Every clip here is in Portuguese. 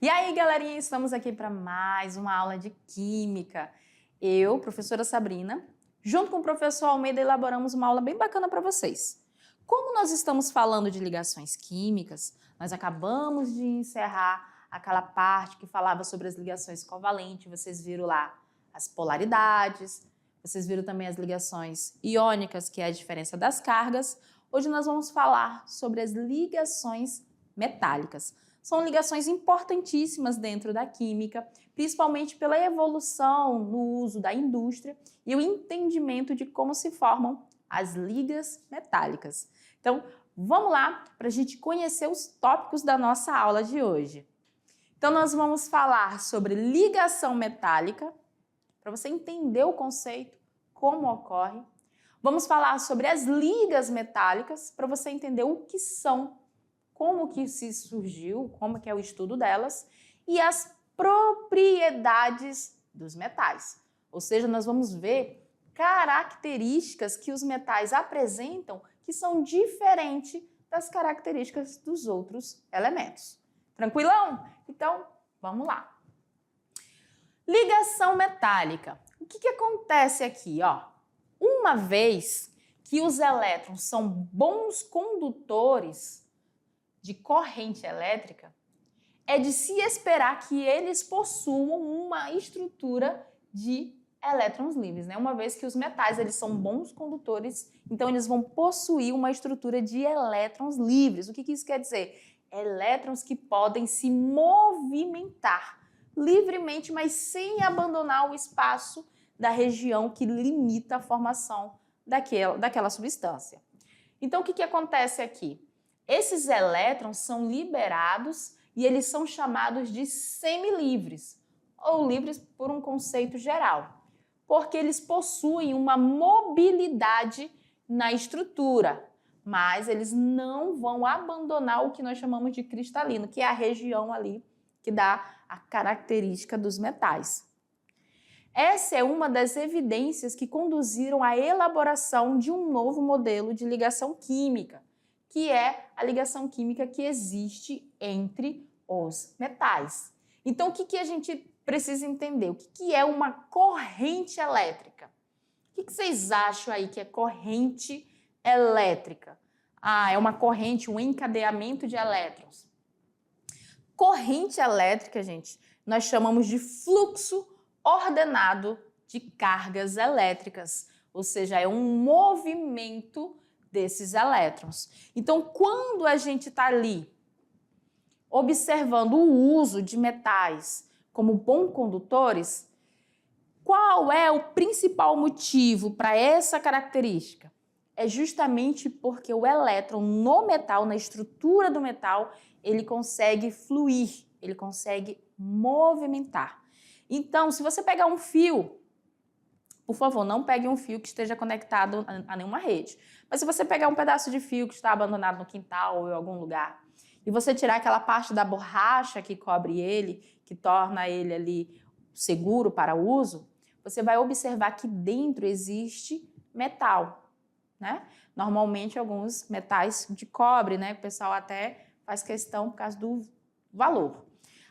E aí, galerinha, estamos aqui para mais uma aula de Química. Eu, professora Sabrina, junto com o professor Almeida, elaboramos uma aula bem bacana para vocês. Como nós estamos falando de ligações químicas, nós acabamos de encerrar aquela parte que falava sobre as ligações covalentes. Vocês viram lá as polaridades, vocês viram também as ligações iônicas, que é a diferença das cargas. Hoje nós vamos falar sobre as ligações metálicas. São ligações importantíssimas dentro da química, principalmente pela evolução no uso da indústria e o entendimento de como se formam as ligas metálicas. Então, vamos lá para a gente conhecer os tópicos da nossa aula de hoje. Então, nós vamos falar sobre ligação metálica, para você entender o conceito, como ocorre. Vamos falar sobre as ligas metálicas, para você entender o que são, como que se surgiu, como que é o estudo delas, e as propriedades dos metais. Ou seja, nós vamos ver características que os metais apresentam que são diferentes das características dos outros elementos. Tranquilão? Então, vamos lá. Ligação metálica. O que acontece aqui? Uma vez que os elétrons são bons condutores de corrente elétrica, é de se esperar que eles possuam uma estrutura de elétrons livres, né? Uma vez que os metais eles são bons condutores, então eles vão possuir uma estrutura de elétrons livres. O que isso quer dizer? Elétrons que podem se movimentar livremente, mas sem abandonar o espaço da região que limita a formação daquela substância. Então, o que acontece aqui? Esses elétrons são liberados e eles são chamados de semilivres, ou livres por um conceito geral, porque eles possuem uma mobilidade na estrutura, mas eles não vão abandonar o que nós chamamos de cristalino, que é a região ali que dá a característica dos metais. Essa é uma das evidências que conduziram à elaboração de um novo modelo de ligação química, que é a ligação química que existe entre os metais. Então, o que a gente precisa entender? O que é uma corrente elétrica? O que vocês acham aí que é corrente elétrica? É uma corrente, um encadeamento de elétrons. Corrente elétrica, gente, nós chamamos de fluxo ordenado de cargas elétricas, ou seja, é um movimento desses elétrons. Então, quando a gente está ali observando o uso de metais como bons condutores, qual é o principal motivo para essa característica? É justamente porque o elétron no metal, na estrutura do metal, ele consegue fluir, ele consegue movimentar. Então, se você pegar um fio, por favor, não pegue um fio que esteja conectado a nenhuma rede. Mas se você pegar um pedaço de fio que está abandonado no quintal ou em algum lugar, e você tirar aquela parte da borracha que cobre ele, que torna ele ali seguro para o uso, você vai observar que dentro existe metal, né? Normalmente alguns metais de cobre, né? O pessoal até faz questão por causa do valor.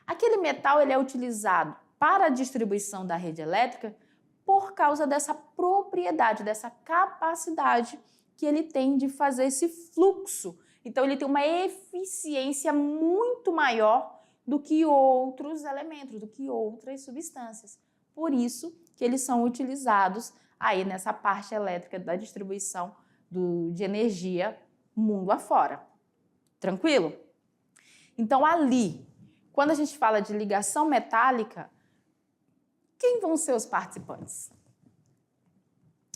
Aquele metal ele é utilizado para a distribuição da rede elétrica por causa dessa propriedade, dessa capacidade que ele tem de fazer esse fluxo. Então, ele tem uma eficiência muito maior do que outros elementos, do que outras substâncias. Por isso que eles são utilizados aí nessa parte elétrica da distribuição de energia mundo afora. Tranquilo? Então, ali, quando a gente fala de ligação metálica, quem vão ser os participantes?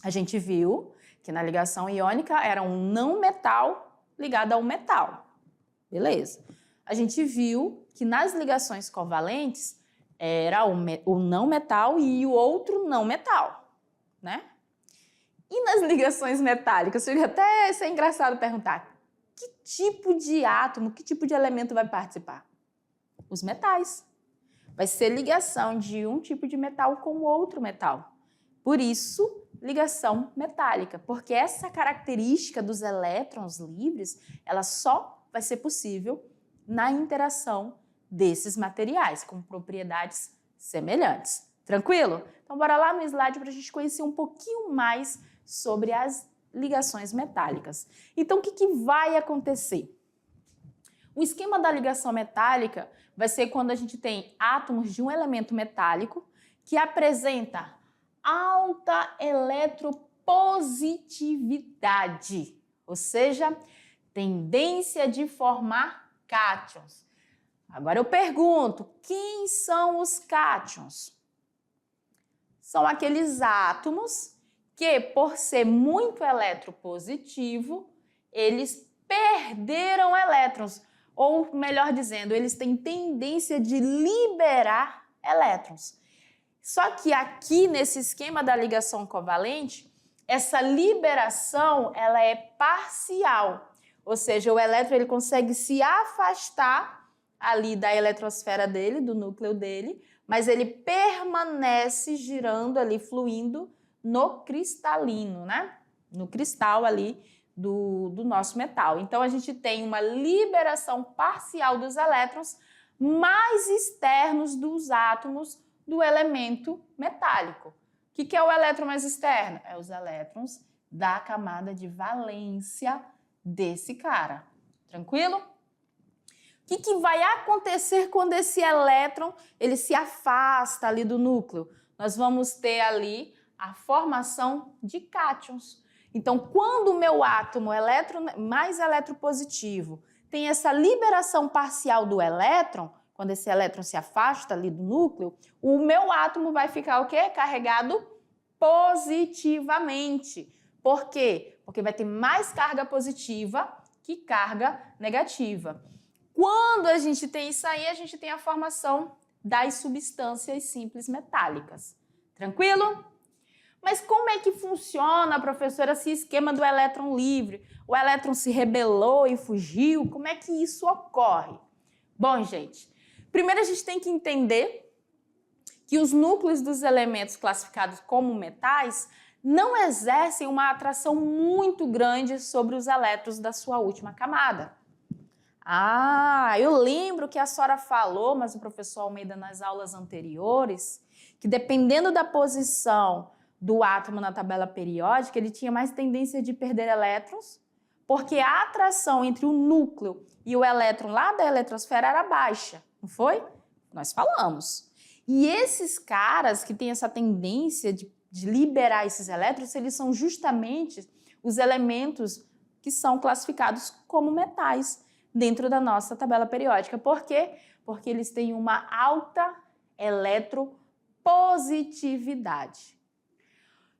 A gente viu que na ligação iônica era um não metal ligado a um metal. Beleza. A gente viu que nas ligações covalentes era o não metal e o outro não metal, né? E nas ligações metálicas, chega até a ser engraçado perguntar, que tipo de átomo, que tipo de elemento vai participar? Os metais. Vai ser ligação de um tipo de metal com outro metal. Por isso, ligação metálica, porque essa característica dos elétrons livres, ela só vai ser possível na interação desses materiais, com propriedades semelhantes. Tranquilo? Então, bora lá no slide para a gente conhecer um pouquinho mais sobre as ligações metálicas. Então, o que vai acontecer? O esquema da ligação metálica vai ser quando a gente tem átomos de um elemento metálico que apresenta alta eletropositividade, ou seja, tendência de formar cátions. Agora eu pergunto, quem são os cátions? São aqueles átomos que, por ser muito eletropositivo, eles perderam elétrons, ou melhor dizendo, eles têm tendência de liberar elétrons. Só que aqui nesse esquema da ligação covalente, essa liberação ela é parcial, ou seja, o elétron ele consegue se afastar ali da eletrosfera dele, do núcleo dele, mas ele permanece girando ali, fluindo no cristalino, né? No cristal ali do nosso metal. Então, a gente tem uma liberação parcial dos elétrons mais externos dos átomos do elemento metálico. O que é o elétron mais externo? É os elétrons da camada de valência desse cara. Tranquilo? O que vai acontecer quando esse elétron ele se afasta ali do núcleo? Nós vamos ter ali a formação de cátions. Então, quando o meu átomo mais eletropositivo tem essa liberação parcial do elétron, quando esse elétron se afasta ali do núcleo, o meu átomo vai ficar o quê? Carregado positivamente. Por quê? Porque vai ter mais carga positiva que carga negativa. Quando a gente tem isso aí, a gente tem a formação das substâncias simples metálicas. Tranquilo? Mas como é que funciona, professora, esse esquema do elétron livre? O elétron se rebelou e fugiu? Como é que isso ocorre? Bom, gente, primeiro a gente tem que entender que os núcleos dos elementos classificados como metais não exercem uma atração muito grande sobre os elétrons da sua última camada. Ah, eu lembro que a senhora falou, mas o professor Almeida nas aulas anteriores, que dependendo da posição do átomo na tabela periódica, ele tinha mais tendência de perder elétrons, porque a atração entre o núcleo e o elétron lá da eletrosfera era baixa, não foi? Nós falamos. E esses caras que têm essa tendência de liberar esses elétrons, eles são justamente os elementos que são classificados como metais dentro da nossa tabela periódica. Por quê? Porque eles têm uma alta eletropositividade.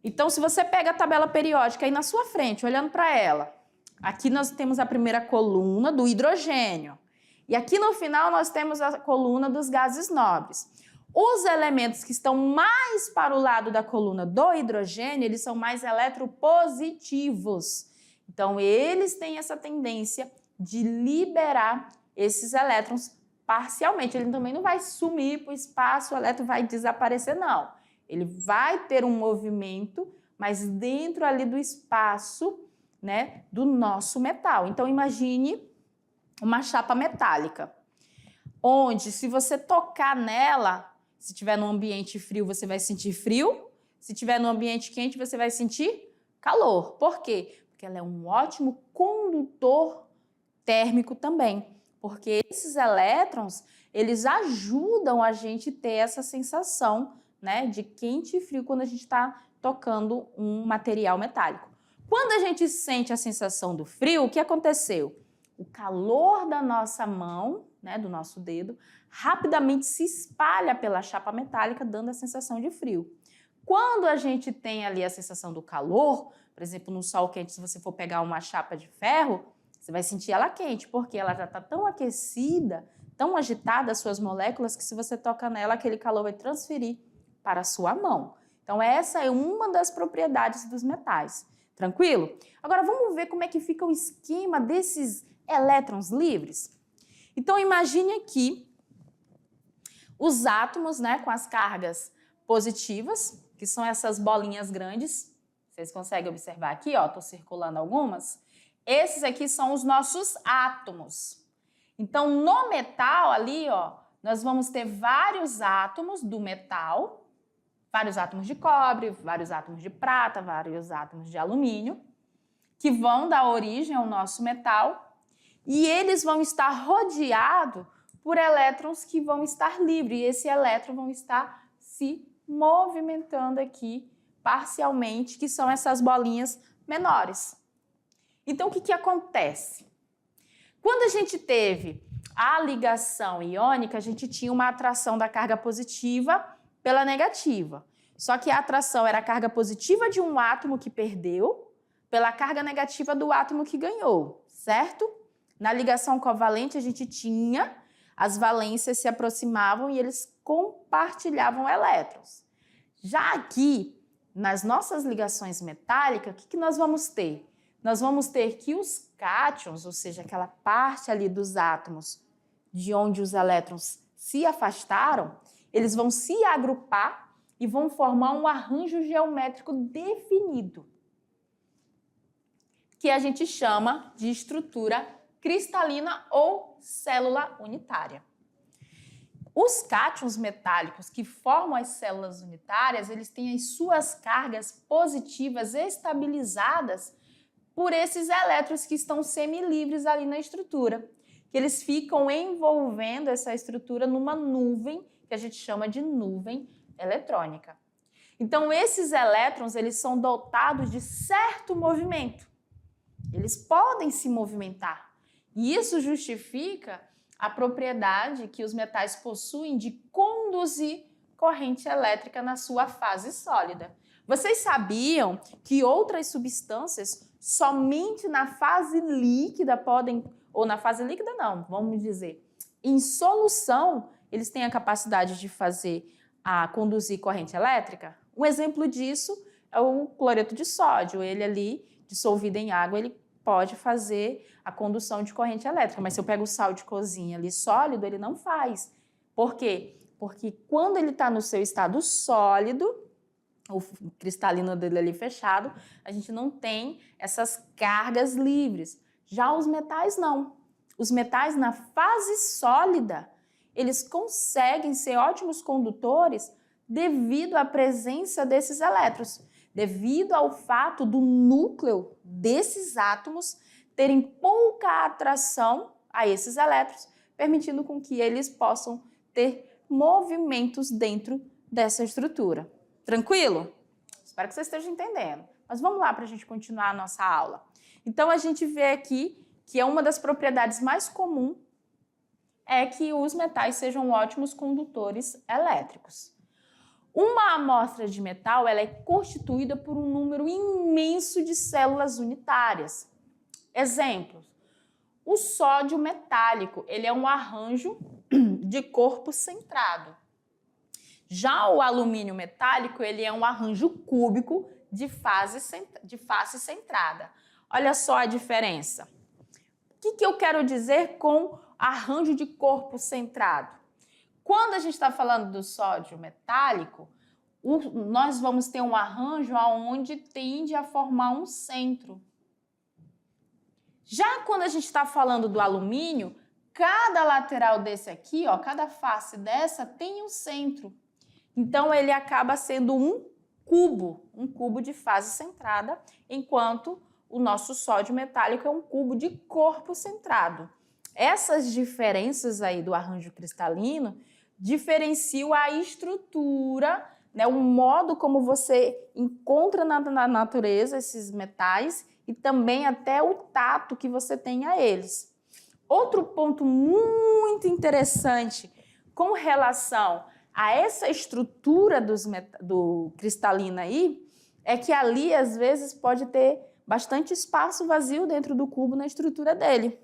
Então, se você pega a tabela periódica aí na sua frente, olhando para ela, aqui nós temos a primeira coluna do hidrogênio. E aqui no final nós temos a coluna dos gases nobres. Os elementos que estão mais para o lado da coluna do hidrogênio, eles são mais eletropositivos. Então, eles têm essa tendência de liberar esses elétrons parcialmente. Ele também não vai sumir para o espaço, o elétron vai desaparecer, não. Ele vai ter um movimento, mas dentro ali do espaço, né, do nosso metal. Então, imagine uma chapa metálica, onde se você tocar nela, se tiver num ambiente frio, você vai sentir frio. Se tiver num ambiente quente, você vai sentir calor. Por quê? Porque ela é um ótimo condutor térmico também. Porque esses elétrons, eles ajudam a gente ter essa sensação, né, de quente e frio quando a gente está tocando um material metálico. Quando a gente sente a sensação do frio, o que aconteceu? O calor da nossa mão, né, do nosso dedo, rapidamente se espalha pela chapa metálica, dando a sensação de frio. Quando a gente tem ali a sensação do calor, por exemplo, no sol quente, se você for pegar uma chapa de ferro, você vai sentir ela quente, porque ela já está tão aquecida, tão agitada as suas moléculas, que se você toca nela, aquele calor vai transferir para a sua mão. Então, essa é uma das propriedades dos metais. Tranquilo? Agora, vamos ver como é que fica o esquema desses elétrons livres? Então, imagine aqui os átomos, né, com as cargas positivas, que são essas bolinhas grandes. Vocês conseguem observar aqui, ó, estou circulando algumas. Esses aqui são os nossos átomos. Então, no metal ali, ó, nós vamos ter vários átomos do metal, vários átomos de cobre, vários átomos de prata, vários átomos de alumínio, que vão dar origem ao nosso metal, e eles vão estar rodeados por elétrons que vão estar livres, e esse elétron vão estar se movimentando aqui parcialmente, que são essas bolinhas menores. Então, o que acontece? Quando a gente teve a ligação iônica, a gente tinha uma atração da carga positiva pela negativa. Só que a atração era a carga positiva de um átomo que perdeu pela carga negativa do átomo que ganhou, certo? Na ligação covalente, a gente tinha as valências se aproximavam e eles compartilhavam elétrons. Já aqui, nas nossas ligações metálicas, o que nós vamos ter? Nós vamos ter que os cátions, ou seja, aquela parte ali dos átomos de onde os elétrons se afastaram, eles vão se agrupar e vão formar um arranjo geométrico definido, que a gente chama de estrutura cristalina ou célula unitária. Os cátions metálicos que formam as células unitárias, eles têm as suas cargas positivas estabilizadas por esses elétrons que estão semilivres ali na estrutura, que eles ficam envolvendo essa estrutura numa nuvem, que a gente chama de nuvem eletrônica. Então, esses elétrons, eles são dotados de certo movimento. Eles podem se movimentar. E isso justifica a propriedade que os metais possuem de conduzir corrente elétrica na sua fase sólida. Vocês sabiam que outras substâncias somente na fase líquida podem, ou na fase líquida não, vamos dizer, em solução, eles têm a capacidade de conduzir corrente elétrica? Um exemplo disso é o cloreto de sódio. Ele ali, dissolvido em água, ele pode fazer a condução de corrente elétrica, mas se eu pego o sal de cozinha ali sólido, ele não faz. Por quê? Porque quando ele está no seu estado sólido, o cristalino dele ali fechado, a gente não tem essas cargas livres. Já os metais não. Os metais na fase sólida, eles conseguem ser ótimos condutores devido à presença desses elétrons, devido ao fato do núcleo desses átomos terem pouca atração a esses elétrons, permitindo com que eles possam ter movimentos dentro dessa estrutura. Tranquilo? Espero que vocês estejam entendendo. Mas vamos lá para a gente continuar a nossa aula. Então, a gente vê aqui que é uma das propriedades mais comuns é que os metais sejam ótimos condutores elétricos. Uma amostra de metal ela é constituída por um número imenso de células unitárias. Exemplos: o sódio metálico, ele é um arranjo de corpo centrado. Já o alumínio metálico, ele é um arranjo cúbico de face centrada. Olha só a diferença. O que eu quero dizer com arranjo de corpo centrado? Quando a gente está falando do sódio metálico, nós vamos ter um arranjo onde tende a formar um centro. Já quando a gente está falando do alumínio, cada lateral desse aqui, ó, cada face dessa tem um centro. Então, ele acaba sendo um cubo de fase centrada, enquanto o nosso sódio metálico é um cubo de corpo centrado. Essas diferenças aí do arranjo cristalino diferenciam a estrutura, né, o modo como você encontra na natureza esses metais e também até o tato que você tem a eles. Outro ponto muito interessante com relação a essa estrutura do cristalino aí é que ali, às vezes, pode ter bastante espaço vazio dentro do cubo na estrutura dele.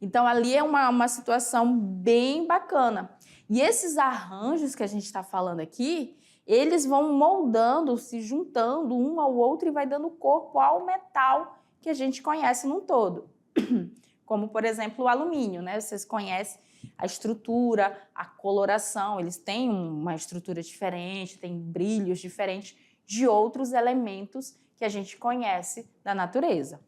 Então, ali é uma situação bem bacana. E esses arranjos que a gente está falando aqui, eles vão moldando, se juntando um ao outro e vai dando corpo ao metal que a gente conhece num todo. Como, por exemplo, o alumínio, né? Vocês conhecem a estrutura, a coloração, eles têm uma estrutura diferente, têm brilhos diferentes de outros elementos que a gente conhece da natureza.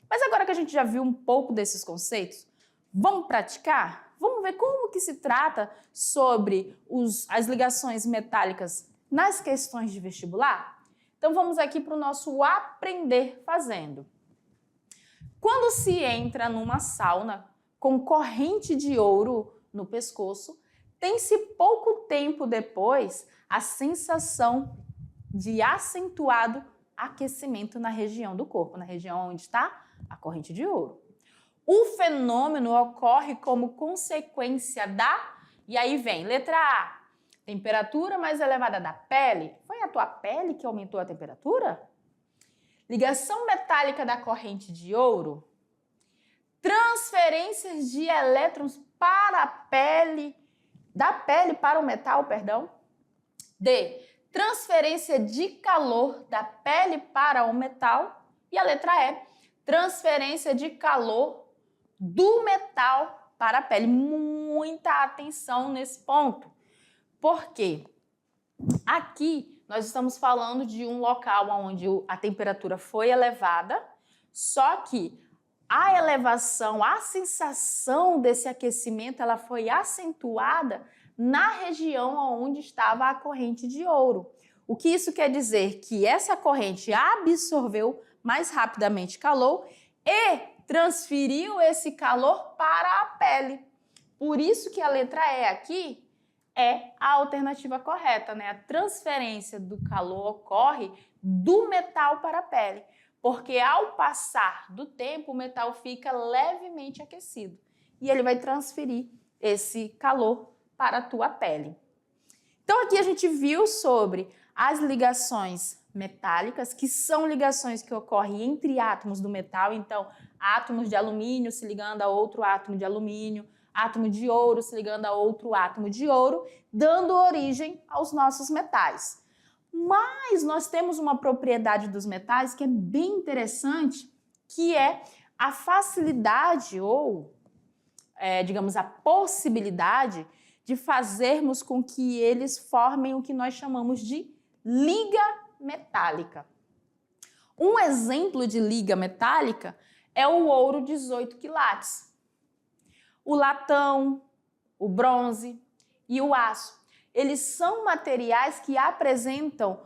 Mas agora que a gente já viu um pouco desses conceitos, vamos praticar? Vamos ver como que se trata sobre as ligações metálicas nas questões de vestibular? Então vamos aqui para o nosso aprender fazendo. Quando se entra numa sauna com corrente de ouro no pescoço, tem-se pouco tempo depois a sensação de acentuado aquecimento na região do corpo, na região onde está a corrente de ouro. O fenômeno ocorre como consequência e aí vem, letra A, temperatura mais elevada da pele. Foi a tua pele que aumentou a temperatura? Ligação metálica da corrente de ouro. Transferências de elétrons para a pele, da pele para o metal, perdão. D, transferência de calor da pele para o metal. E a letra E, transferência de calor do metal para a pele. Muita atenção nesse ponto. Por quê? Aqui nós estamos falando de um local onde a temperatura foi elevada, só que a elevação, a sensação desse aquecimento, ela foi acentuada na região onde estava a corrente de ouro. O que isso quer dizer? Que essa corrente absorveu mais rapidamente calor e transferiu esse calor para a pele. Por isso que a letra E aqui é a alternativa correta, né? A transferência do calor ocorre do metal para a pele, porque ao passar do tempo o metal fica levemente aquecido e ele vai transferir esse calor para a tua pele. Então aqui a gente viu sobre as ligações metálicas, que são ligações que ocorrem entre átomos do metal, então átomos de alumínio se ligando a outro átomo de alumínio, átomo de ouro se ligando a outro átomo de ouro, dando origem aos nossos metais. Mas nós temos uma propriedade dos metais que é bem interessante, que é a facilidade ou, digamos, a possibilidade de fazermos com que eles formem o que nós chamamos de liga metálica. Um exemplo de liga metálica é o ouro 18 quilates. O latão, o bronze e o aço. Eles são materiais que apresentam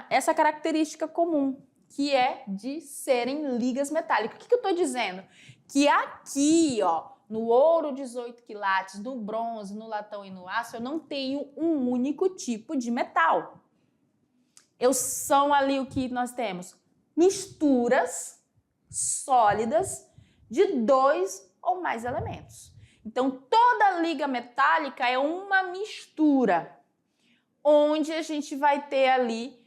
essa característica comum, que é de serem ligas metálicas. O que eu estou dizendo? Que aqui, ó, no ouro 18 quilates, no bronze, no latão e no aço, eu não tenho um único tipo de metal. São ali o que nós temos? Misturas sólidas de dois ou mais elementos. Então, toda liga metálica é uma mistura, onde a gente vai ter ali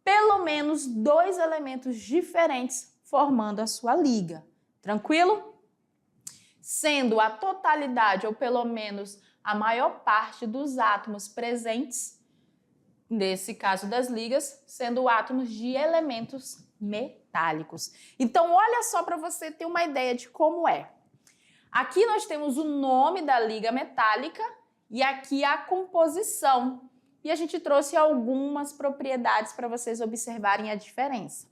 pelo menos dois elementos diferentes formando a sua liga. Tranquilo? Sendo a totalidade, ou pelo menos a maior parte dos átomos presentes, nesse caso das ligas, sendo átomos de elementos metálicos. Então, olha só para você ter uma ideia de como é. Aqui nós temos o nome da liga metálica e aqui a composição. E a gente trouxe algumas propriedades para vocês observarem a diferença.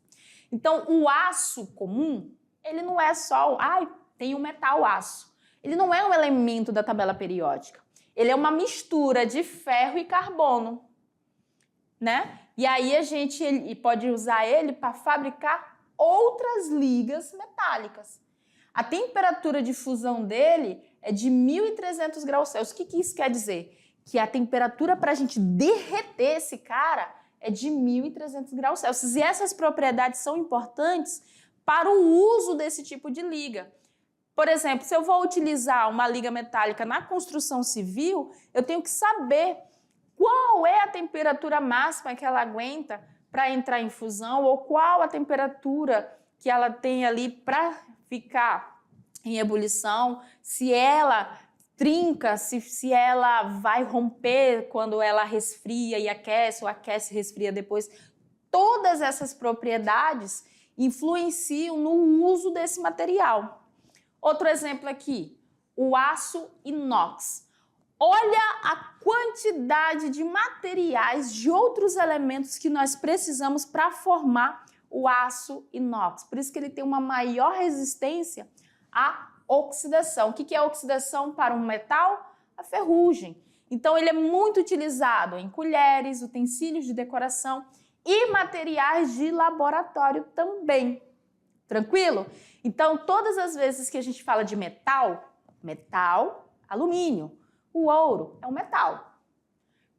Então, o aço comum, ele não é só, tem o metal aço. Ele não é um elemento da tabela periódica. Ele é uma mistura de ferro e carbono, né? E aí a gente pode usar ele para fabricar outras ligas metálicas. A temperatura de fusão dele é de 1.300 graus Celsius. O que isso quer dizer? Que a temperatura para a gente derreter esse cara é de 1.300 graus Celsius. E essas propriedades são importantes para o uso desse tipo de liga. Por exemplo, se eu vou utilizar uma liga metálica na construção civil, eu tenho que saber qual é a temperatura máxima que ela aguenta para entrar em fusão ou qual a temperatura que ela tem ali para ficar em ebulição, se ela trinca, se ela vai romper quando ela resfria e aquece, ou aquece e resfria depois. Todas essas propriedades influenciam no uso desse material. Outro exemplo aqui, o aço inox. Olha a quantidade de materiais, de outros elementos que nós precisamos para formar o aço inox. Por isso que ele tem uma maior resistência a oxidação. O que é a oxidação para um metal? A ferrugem. Então, ele é muito utilizado em colheres, utensílios de decoração e materiais de laboratório também. Tranquilo? Então, todas as vezes que a gente fala de metal, alumínio. O ouro é um metal.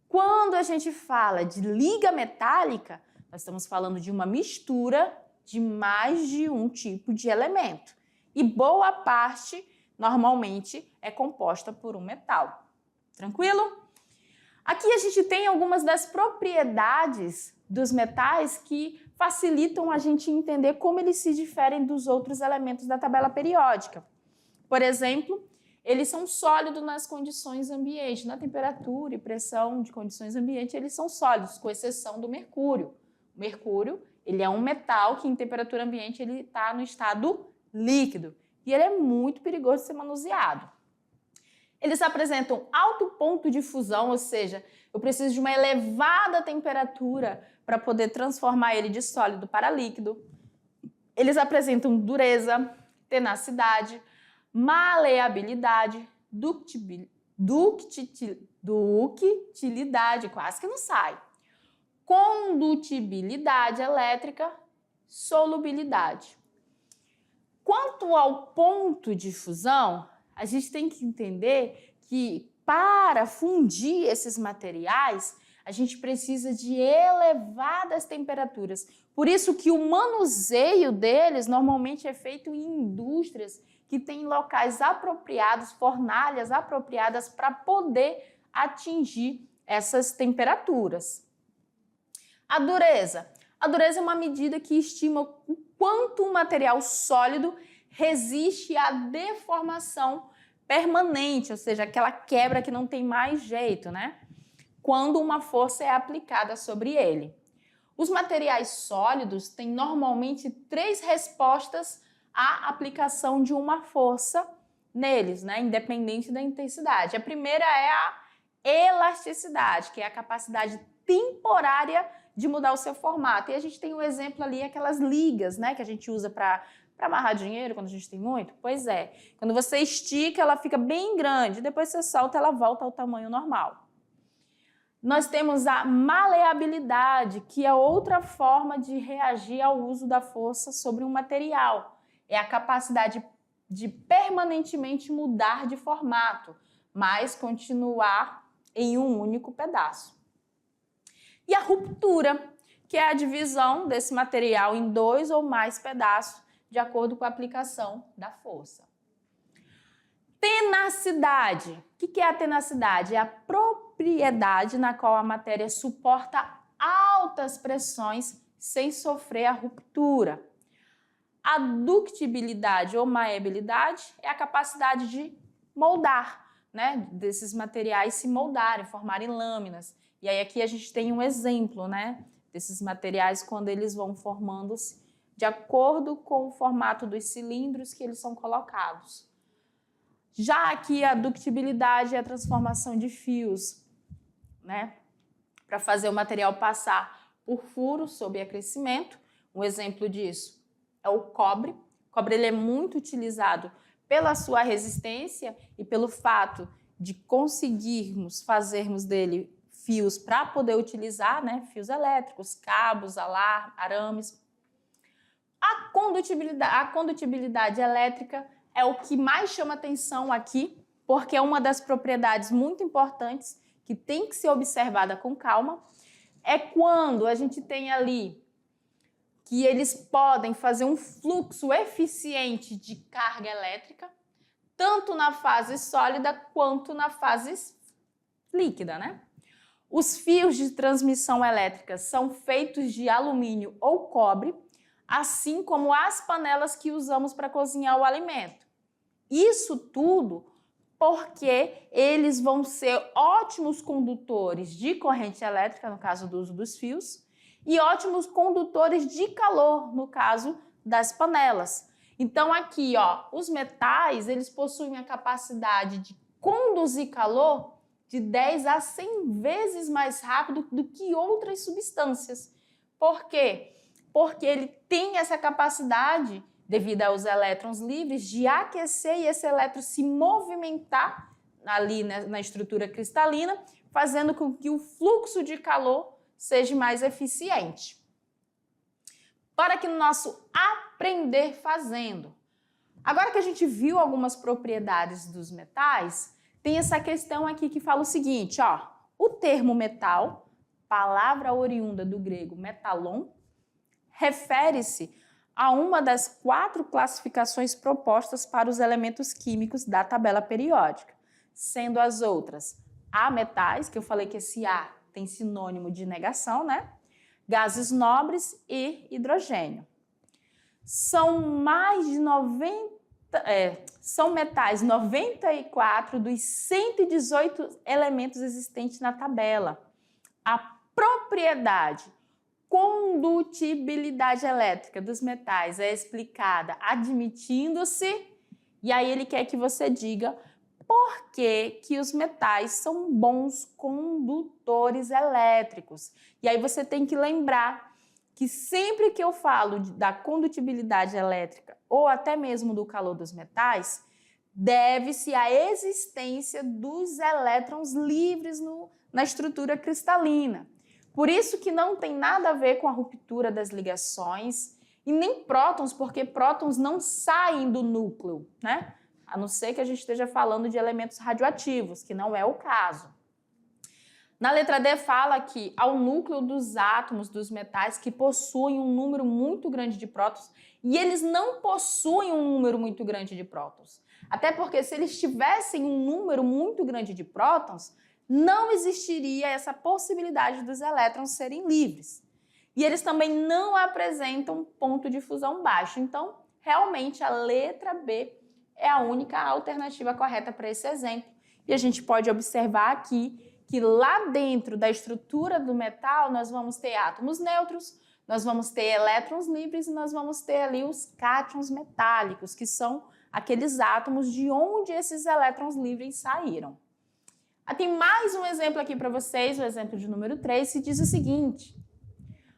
Quando a gente fala de liga metálica, nós estamos falando de uma mistura de mais de um tipo de elemento. E boa parte, normalmente, é composta por um metal. Tranquilo? Aqui a gente tem algumas das propriedades dos metais que facilitam a gente entender como eles se diferem dos outros elementos da tabela periódica. Por exemplo, eles são sólidos nas condições ambientes, na temperatura e pressão de condições ambientes, eles são sólidos, com exceção do mercúrio. O mercúrio, ele é um metal que em temperatura ambiente ele está no estado líquido e ele é muito perigoso de ser manuseado. Eles apresentam alto ponto de fusão, ou seja, eu preciso de uma elevada temperatura para poder transformar ele de sólido para líquido. Eles apresentam dureza, tenacidade, maleabilidade, ductilidade, quase que não sai, condutibilidade elétrica, solubilidade. Quanto ao ponto de fusão, a gente tem que entender que para fundir esses materiais, a gente precisa de elevadas temperaturas. Por isso que o manuseio deles normalmente é feito em indústrias que têm locais apropriados, fornalhas apropriadas para poder atingir essas temperaturas. A dureza. A dureza é uma medida que estima o quanto um material sólido resiste à deformação permanente, ou seja, aquela quebra que não tem mais jeito, né? Quando uma força é aplicada sobre ele. Os materiais sólidos têm normalmente 3 respostas à aplicação de uma força neles, né? Independente da intensidade. A primeira é a elasticidade, que é a capacidade temporária de mudar o seu formato. E a gente tem um exemplo ali, aquelas ligas, né? Que a gente usa para amarrar dinheiro quando a gente tem muito. Pois é, quando você estica, ela fica bem grande, depois você solta, ela volta ao tamanho normal. Nós temos a maleabilidade, que é outra forma de reagir ao uso da força sobre um material. É a capacidade de permanentemente mudar de formato, mas continuar em um único pedaço. E a ruptura, que é a divisão desse material em 2 ou mais pedaços, de acordo com a aplicação da força. Tenacidade. O que é a tenacidade? É a propriedade na qual a matéria suporta altas pressões sem sofrer a ruptura. A ductibilidade ou maleabilidade é a capacidade de moldar, né, desses materiais se moldarem, formarem lâminas. E aí aqui a gente tem um exemplo, né, desses materiais quando eles vão formando-se de acordo com o formato dos cilindros que eles são colocados. Já aqui a ductibilidade é a transformação de fios, né, para fazer o material passar por furos sob aquecimento. Um exemplo disso é o cobre. O cobre ele é muito utilizado pela sua resistência e pelo fato de conseguirmos fazermos dele fios para poder utilizar, né, fios elétricos, cabos, arames. A condutibilidade elétrica é o que mais chama atenção aqui, porque é uma das propriedades muito importantes que tem que ser observada com calma. É quando a gente tem ali que eles podem fazer um fluxo eficiente de carga elétrica, tanto na fase sólida quanto na fase líquida, né? Os fios de transmissão elétrica são feitos de alumínio ou cobre, assim como as panelas que usamos para cozinhar o alimento. Isso tudo porque eles vão ser ótimos condutores de corrente elétrica, no caso do uso dos fios, e ótimos condutores de calor, no caso das panelas. Então aqui, ó, os metais, eles possuem a capacidade de conduzir calor de 10 a 100 vezes mais rápido do que outras substâncias. Por quê? Porque ele tem essa capacidade devido aos elétrons livres, de aquecer e esse elétron se movimentar ali na estrutura cristalina, fazendo com que o fluxo de calor seja mais eficiente. Para que no nosso aprender fazendo. Agora que a gente viu algumas propriedades dos metais, tem essa questão aqui que fala o seguinte, ó, o termo metal, palavra oriunda do grego metalon, refere-se a uma das 4 classificações propostas para os elementos químicos da tabela periódica, sendo as outras ametais, que eu falei que esse A tem sinônimo de negação, né? Gases nobres e hidrogênio. São mais de 90, são metais 94 dos 118 elementos existentes na tabela. A propriedade condutibilidade elétrica dos metais é explicada admitindo-se, e aí ele quer que você diga por que os metais são bons condutores elétricos. E aí você tem que lembrar que sempre que eu falo da condutibilidade elétrica ou até mesmo do calor dos metais, deve-se à existência dos elétrons livres na estrutura cristalina. Por isso que não tem nada a ver com a ruptura das ligações e nem prótons, porque prótons não saem do núcleo, né? A não ser que a gente esteja falando de elementos radioativos, que não é o caso. Na letra D fala que ao núcleo dos átomos dos metais que possuem um número muito grande de prótons e eles não possuem um número muito grande de prótons. Até porque se eles tivessem um número muito grande de prótons, não existiria essa possibilidade dos elétrons serem livres. E eles também não apresentam ponto de fusão baixo. Então, realmente, a letra B é a única alternativa correta para esse exemplo. E a gente pode observar aqui que lá dentro da estrutura do metal nós vamos ter átomos neutros, nós vamos ter elétrons livres e nós vamos ter ali os cátions metálicos, que são aqueles átomos de onde esses elétrons livres saíram. Tem mais um exemplo aqui para vocês, o exemplo de número 3, que diz o seguinte: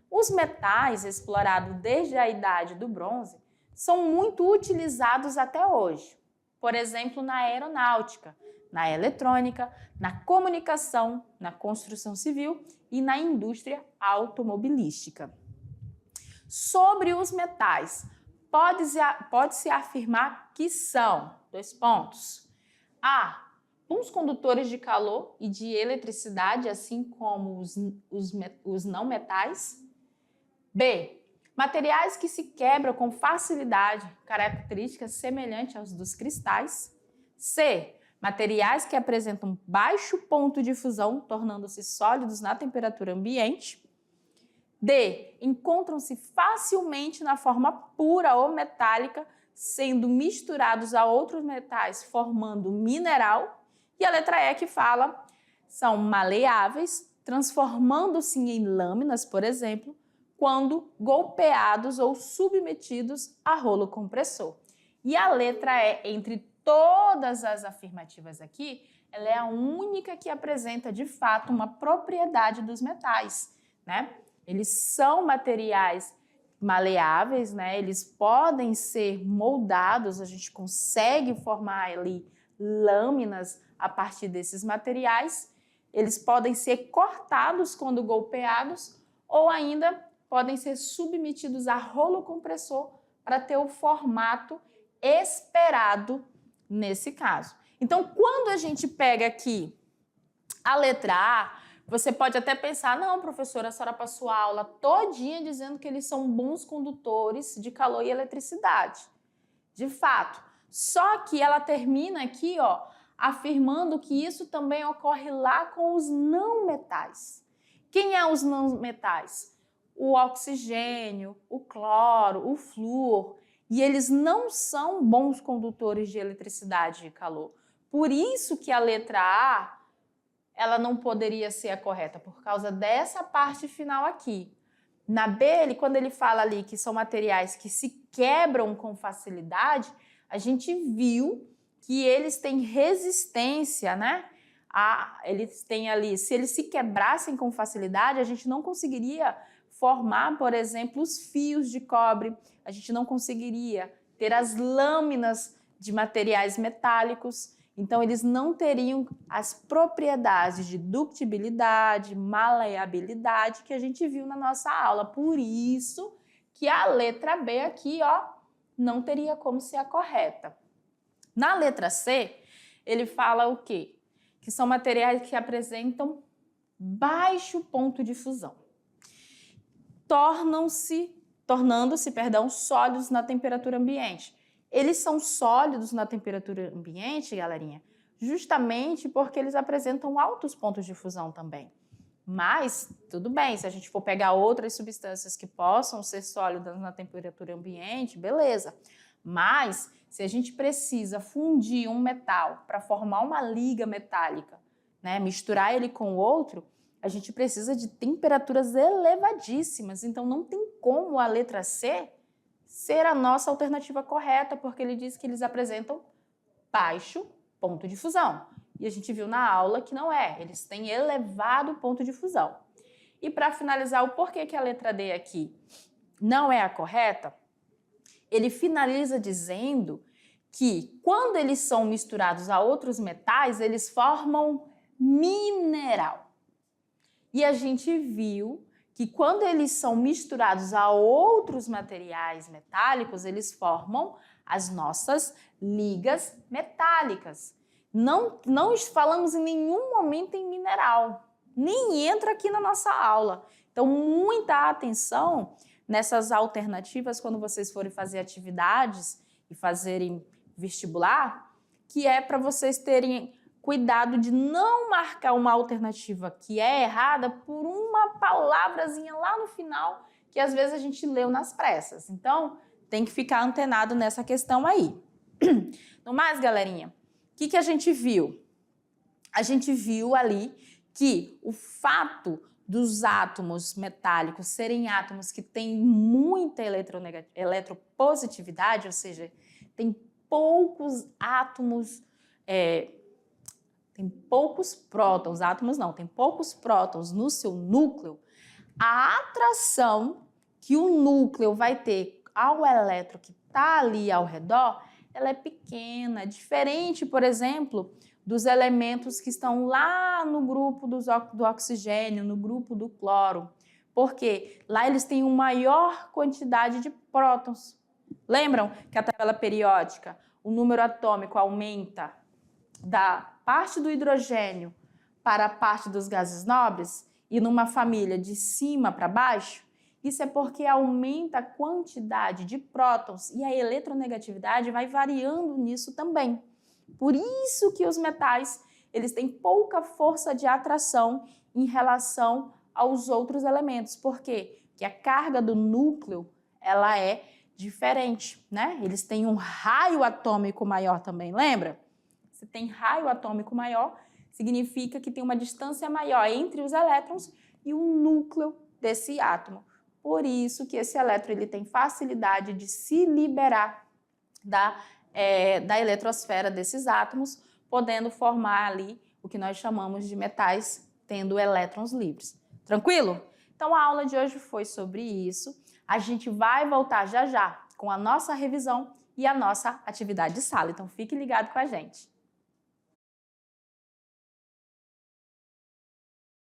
os metais explorados desde a idade do bronze são muito utilizados até hoje, por exemplo, na aeronáutica, na eletrônica, na comunicação, na construção civil e na indústria automobilística. Sobre os metais, pode-se afirmar que são, 2 pontos, A, bons condutores de calor e de eletricidade, assim como os não metais. B, materiais que se quebram com facilidade, características semelhantes aos dos cristais. C, materiais que apresentam baixo ponto de fusão, tornando-se sólidos na temperatura ambiente. D, encontram-se facilmente na forma pura ou metálica, sendo misturados a outros metais, formando mineral. E a letra E que fala, são maleáveis, transformando-se em lâminas, por exemplo, quando golpeados ou submetidos a rolo compressor. E a letra E, entre todas as afirmativas aqui, ela é a única que apresenta, de fato, uma propriedade dos metais, né? Eles são materiais maleáveis, né? Eles podem ser moldados, a gente consegue formar ali lâminas a partir desses materiais, eles podem ser cortados quando golpeados ou ainda podem ser submetidos a rolo compressor para ter o formato esperado nesse caso. Então, quando a gente pega aqui a letra A, você pode até pensar, não, professora, a senhora passou a aula todinha dizendo que eles são bons condutores de calor e eletricidade. De fato. Só que ela termina aqui, ó, afirmando que isso também ocorre lá com os não metais. Quem é os não metais? O oxigênio, o cloro, o flúor. E eles não são bons condutores de eletricidade e calor. Por isso que a letra A, ela não poderia ser a correta, por causa dessa parte final aqui. Na B, quando ele fala ali que são materiais que se quebram com facilidade, a gente viu que eles têm resistência, né? Eles têm ali, se eles se quebrassem com facilidade, a gente não conseguiria formar, por exemplo, os fios de cobre, a gente não conseguiria ter as lâminas de materiais metálicos. Então, eles não teriam as propriedades de ductibilidade, maleabilidade que a gente viu na nossa aula. Por isso que a letra B aqui, ó, não teria como ser a correta. Na letra C, ele fala o quê? Que são materiais que apresentam baixo ponto de fusão. Tornando-se, sólidos na temperatura ambiente. Eles são sólidos na temperatura ambiente, galerinha, justamente porque eles apresentam altos pontos de fusão também. Mas, tudo bem, se a gente for pegar outras substâncias que possam ser sólidas na temperatura ambiente, beleza. Mas, se a gente precisa fundir um metal para formar uma liga metálica, né, misturar ele com o outro, a gente precisa de temperaturas elevadíssimas. Então, não tem como a letra C ser a nossa alternativa correta, porque ele diz que eles apresentam baixo ponto de fusão. E a gente viu na aula que não é, eles têm elevado ponto de fusão. E para finalizar, o porquê que a letra D aqui não é a correta, ele finaliza dizendo que quando eles são misturados a outros metais, eles formam mineral. E a gente viu que quando eles são misturados a outros materiais metálicos, eles formam as nossas ligas metálicas. Não falamos em nenhum momento em mineral, nem entra aqui na nossa aula. Então, muita atenção nessas alternativas quando vocês forem fazer atividades e fazerem vestibular, que é para vocês terem cuidado de não marcar uma alternativa que é errada por uma palavrazinha lá no final que às vezes a gente leu nas pressas. Então, tem que ficar antenado nessa questão aí. No mais, galerinha, o que a gente viu? A gente viu ali que o fato dos átomos metálicos serem átomos que têm muita eletropositividade, ou seja, tem poucos átomos, tem poucos prótons, átomos não, tem poucos prótons no seu núcleo, a atração que o núcleo vai ter ao elétron que está ali ao redor, ela é pequena, diferente, por exemplo, dos elementos que estão lá no grupo do oxigênio, no grupo do cloro, porque lá eles têm uma maior quantidade de prótons. Lembram que a tabela periódica, o número atômico aumenta da parte do hidrogênio para a parte dos gases nobres e numa família de cima para baixo? Isso é porque aumenta a quantidade de prótons e a eletronegatividade vai variando nisso também. Por isso que os metais, eles têm pouca força de atração em relação aos outros elementos. Por quê? Porque a carga do núcleo, ela é diferente, né? Eles têm um raio atômico maior também, lembra? Se tem raio atômico maior, significa que tem uma distância maior entre os elétrons e o núcleo desse átomo. Por isso que esse elétron ele tem facilidade de se liberar da eletrosfera desses átomos, podendo formar ali o que nós chamamos de metais tendo elétrons livres. Tranquilo? Então a aula de hoje foi sobre isso. A gente vai voltar já já com a nossa revisão e a nossa atividade de sala. Então fique ligado com a gente.